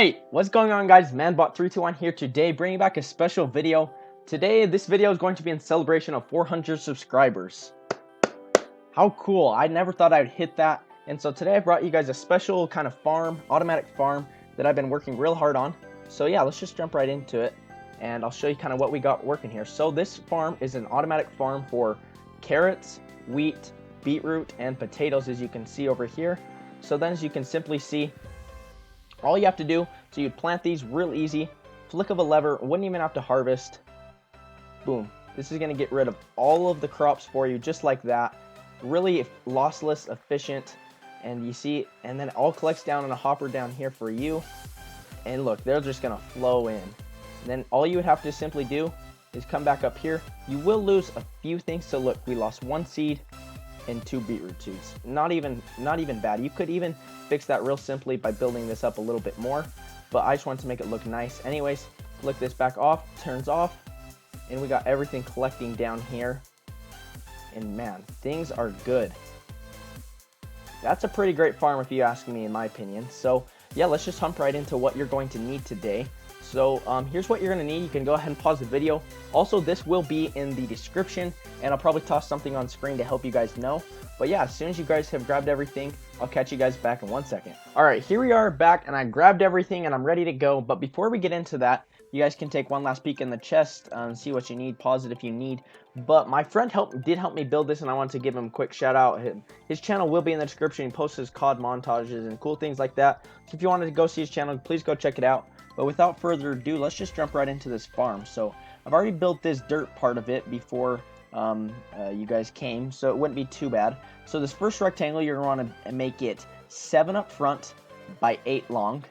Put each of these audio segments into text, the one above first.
Alright, what's going on guys? Manbot321 here today, bringing back a special video. Today, this video is going to be in celebration of 400 subscribers. How cool, I never thought I would hit that. And so today I brought you guys a special kind of farm, automatic farm, that I've been working real hard on. So yeah, let's just jump right into it. And I'll show you kind of what we got working here. So this farm is an automatic farm for carrots, wheat, beetroot, and potatoes, as you can see over here. So then as you can simply see, all you have to do, so you'd plant these real easy, flick of a lever, wouldn't even have to harvest. Boom. This is going to get rid of all of the crops for you just like that. Really lossless, efficient, and you see, and then it all collects down in a hopper down here for you. And look, they're just going to flow in. And then all you would have to simply do is come back up here. You will lose a few things. So look, we lost 1 seed and 2 beetroot seeds. Not even bad. You could even fix that real simply by building this up a little bit more, but I just want to make it look nice. Anyways, flick this back off, turns off, and we got everything collecting down here. And man, things are good. That's a pretty great farm if you ask me, in my opinion. So yeah, let's just jump right into what you're going to need today. So here's what you're going to need. You can go ahead and pause the video. Also, this will be in the description, and I'll probably toss something on screen to help you guys know. But yeah, as soon as you guys have grabbed everything, I'll catch you guys back in 1 second. Alright, here we are back, and I grabbed everything, and I'm ready to go. But before we get into that, you guys can take one last peek in the chest and see what you need. Pause it if you need. But my friend did help me build this, and I want to give him a quick shout out. His channel will be in the description. He posts his COD montages and cool things like that. So if you wanted to go see his channel, please go check it out. But without further ado, let's just jump right into this farm. So I've already built this dirt part of it before you guys came, so it wouldn't be too bad. So this first rectangle, you're going to want to make it 7 up front by 8 long.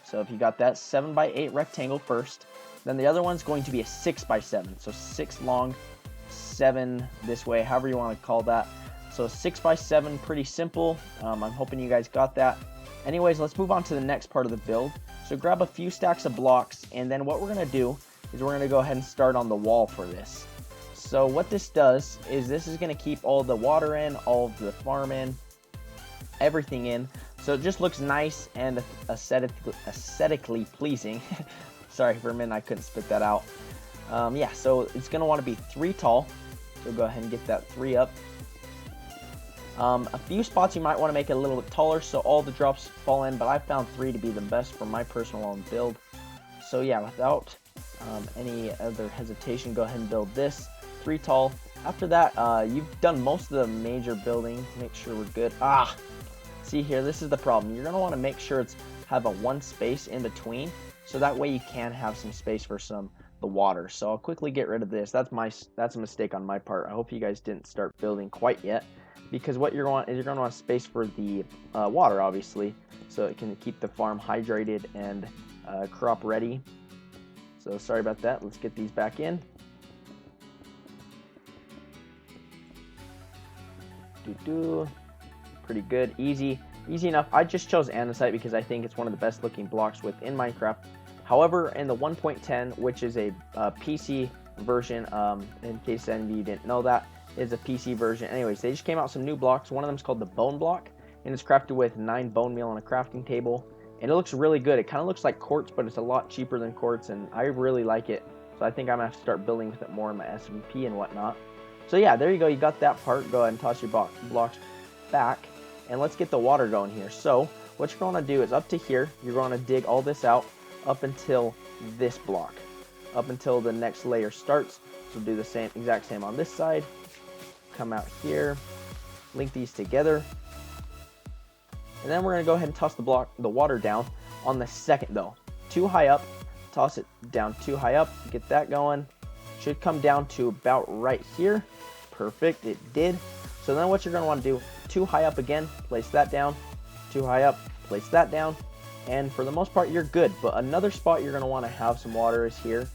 So if you got that 7 by 8 rectangle first, then the other one's going to be a 6 by 7. So 6 long, 7 this way, however you want to call that. So 6 by 7, pretty simple. I'm hoping you guys got that. Anyways, let's move on to the next part of the build. So grab a few stacks of blocks, and then what we're going to do is we're going to go ahead and start on the wall for this. So what this does is this is going to keep all the water in, all of the farm in, everything in. So it just looks nice and aesthetically pleasing. Sorry, for a minute I couldn't spit that out. Yeah, so it's going to want to be 3 tall. So go ahead and get that 3 up. A few spots you might want to make it a little bit taller so all the drops fall in, but I found 3 to be the best for my personal own build. So yeah, without any other hesitation, go ahead and build this 3 tall. After that, you've done most of the major building. Make sure we're good. See here, this is the problem. You're going to want to make sure have a 1 space in between, so that way you can have some space for the water. So I'll quickly get rid of this. That's a mistake on my part. I hope you guys didn't start building quite yet, because what you're going to want space for the water, obviously, so it can keep the farm hydrated and crop ready. So sorry about that. Let's get these back in. Pretty good, easy enough. I just chose andesite because I think it's one of the best looking blocks within Minecraft. However, in the 1.10, which is a PC version, in case any of you didn't know, that is a PC version. Anyways, they just came out some new blocks. One of them is called the bone block, and it's crafted with 9 bone meal on a crafting table, and it looks really good. It kind of looks like quartz, but it's a lot cheaper than quartz, and I really like it. So I think I'm gonna have to start building with it more in my MCPE and whatnot. So yeah, there you go. You got that part. Go ahead and toss your blocks back, and let's get the water going here. So what you're going to do is up to here, you're going to dig all this out up until this block, up until the next layer starts. So do the exact same on this side. Come out here, link these together, and then we're going to go ahead and toss the water down on the second, though, too high up. Toss it down too high up, get that going. Should come down to about right here. Perfect, it did. So then what you're going to want to do, too high up again, place that down. Too high up, place that down, and for the most part you're good. But another spot you're going to want to have some water is here,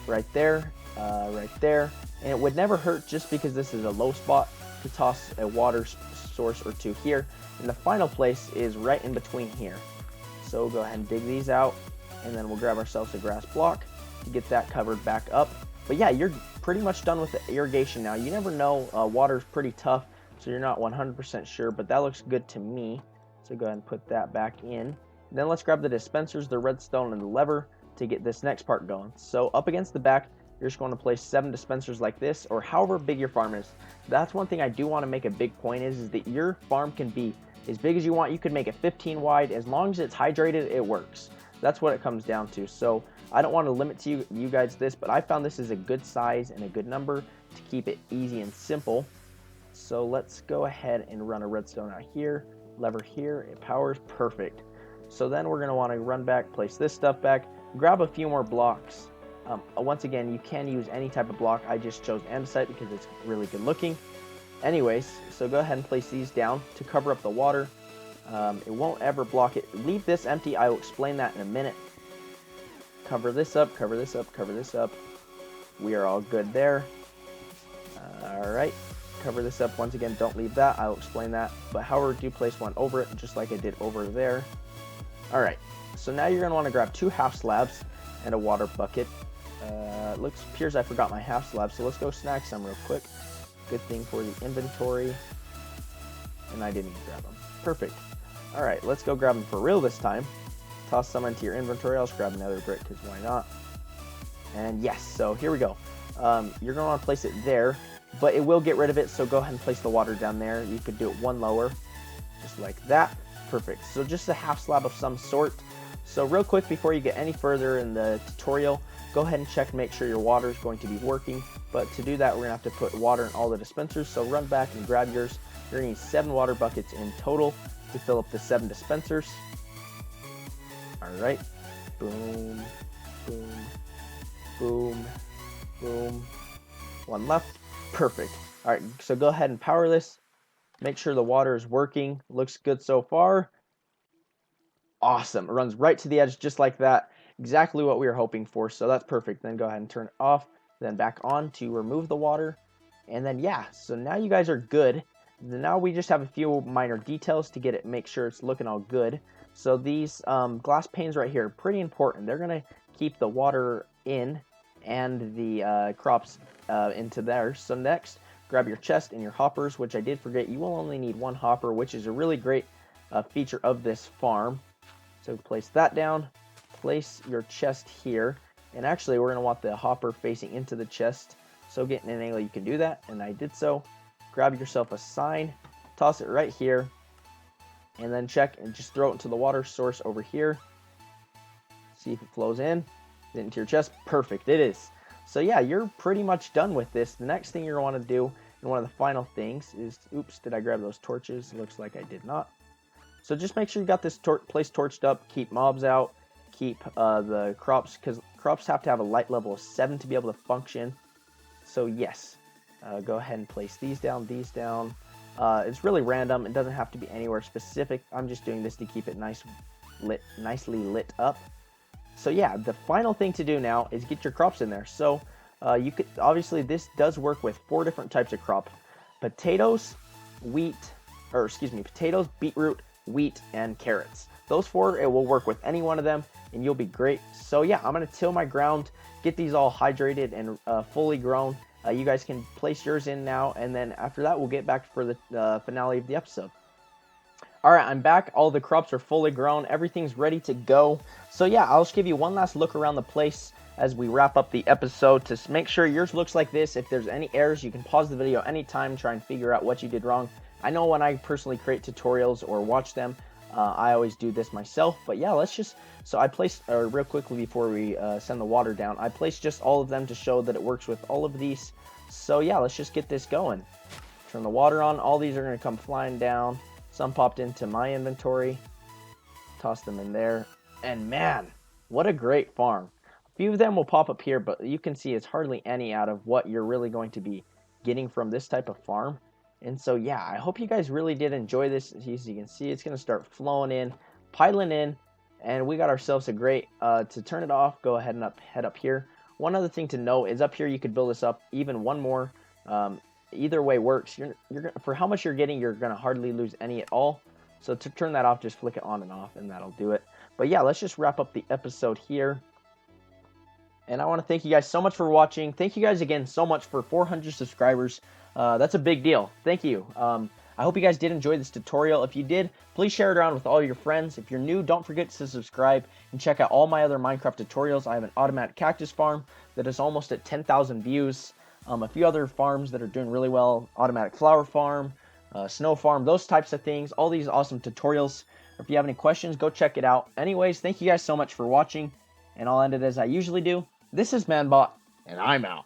right there, right there. And it would never hurt, just because this is a low spot, to toss a water source or 2 here. And the final place is right in between here. So go ahead and dig these out, and then we'll grab ourselves a grass block to get that covered back up. But yeah, you're pretty much done with the irrigation now. You never know, water's pretty tough, so you're not 100% sure, but that looks good to me. So go ahead and put that back in. Then let's grab the dispensers, the redstone, and the lever to get this next part going. So up against the back, you're just going to place 7 dispensers like this, or however big your farm is. That's one thing I do want to make a big point is that your farm can be as big as you want. You could make it 15 wide. As long as it's hydrated, it works. That's what it comes down to. So I don't want to limit to you guys this, but I found this is a good size and a good number to keep it easy and simple. So let's go ahead and run a redstone out here, lever here, it powers, perfect. So then we're going to want to run back, place this stuff back, grab a few more blocks. Once again, you can use any type of block. I just chose andesite because it's really good looking. Anyways, so go ahead and place these down to cover up the water. It won't ever block it. Leave this empty. I will explain that in a minute. Cover this up, cover this up, cover this up. We are all good there. Alright, cover this up. Once again, don't leave that. I'll explain that. But however, do place one over it, just like I did over there. Alright, so now you're going to want to grab 2 half slabs and a water bucket. Appears I forgot my half slab, so let's go snag some real quick. Good thing for the inventory. And I didn't even grab them. Perfect. Alright, let's go grab them for real this time. Toss some into your inventory. I'll just grab another brick because why not? And yes, so here we go. You're going to want to place it there, but it will get rid of it, so go ahead and place the water down there. You could do it one lower, just like that. Perfect. So just a half slab of some sort. So real quick before you get any further in the tutorial, go ahead and check and make sure your water is going to be working. But to do that, we're going to have to put water in all the dispensers. So run back and grab yours. You're going to need 7 water buckets in total to fill up the 7 dispensers. Alright. Boom, boom, boom, boom. 1 left. Perfect. Alright, so go ahead and power this. Make sure the water is working. Looks good so far. Awesome. It runs right to the edge just like that. Exactly what we were hoping for. So that's perfect. Then go ahead and turn it off. Then back on to remove the water. And then yeah, so now you guys are good. Now we just have a few minor details to get it, make sure it's looking all good. So these glass panes right here are pretty important. They're going to keep the water in and the crops into there. So next, grab your chest and your hoppers, which I did forget. You will only need 1 hopper, which is a really great feature of this farm. So place that down, place your chest here, and actually we're going to want the hopper facing into the chest. So getting an angle, you can do that, and I did so. Grab yourself a sign, toss it right here, and then check and just throw it into the water source over here. See if it flows in into your chest. Perfect, it is. So yeah, you're pretty much done with this. The next thing you're going to want to do, and one of the final things is, oops, did I grab those torches? It looks like I did not. So just make sure you got this place torched up, keep mobs out, keep the crops, because crops have to have a light level of 7 to be able to function. So yes, go ahead and place these down, these down. It's really random. It doesn't have to be anywhere specific. I'm just doing this to keep it nicely lit up. So yeah, the final thing to do now is get your crops in there. So you could, obviously this does work with 4 different types of crop: potatoes, potatoes, beetroot, wheat, and carrots. Those 4, it will work with any one of them and you'll be great. So yeah, I'm going to till my ground, get these all hydrated and fully grown. You guys can place yours in now, and then after that we'll get back for the finale of the episode. Alright, I'm back. All the crops are fully grown. Everything's ready to go. So yeah, I'll just give you one last look around the place as we wrap up the episode to make sure yours looks like this. If there's any errors, you can pause the video anytime, try and figure out what you did wrong. I know when I personally create tutorials or watch them, I always do this myself. But yeah, let's just... So I placed, real quickly before we send the water down, I placed just all of them to show that it works with all of these. So yeah, let's just get this going. Turn the water on. All these are going to come flying down. Some popped into my inventory. Toss them in there. And man, what a great farm. A few of them will pop up here, but you can see it's hardly any out of what you're really going to be getting from this type of farm. And so yeah, I hope you guys really did enjoy this. As you can see, it's going to start flowing in, piling in, and we got ourselves a great, to turn it off, go ahead and head up here. One other thing to note is up here you could build this up even one more. Either way works. For how much you're getting, you're going to hardly lose any at all. So to turn that off, just flick it on and off, and that'll do it. But yeah, let's just wrap up the episode here. And I want to thank you guys so much for watching. Thank you guys again so much for 400 subscribers. That's a big deal. Thank you. I hope you guys did enjoy this tutorial. If you did, please share it around with all your friends. If you're new, don't forget to subscribe and check out all my other Minecraft tutorials. I have an automatic cactus farm that is almost at 10,000 views. A few other farms that are doing really well, automatic flower farm, snow farm, those types of things. All these awesome tutorials. If you have any questions, go check it out. Anyways, thank you guys so much for watching, and I'll end it as I usually do. This is Manbot, and I'm out.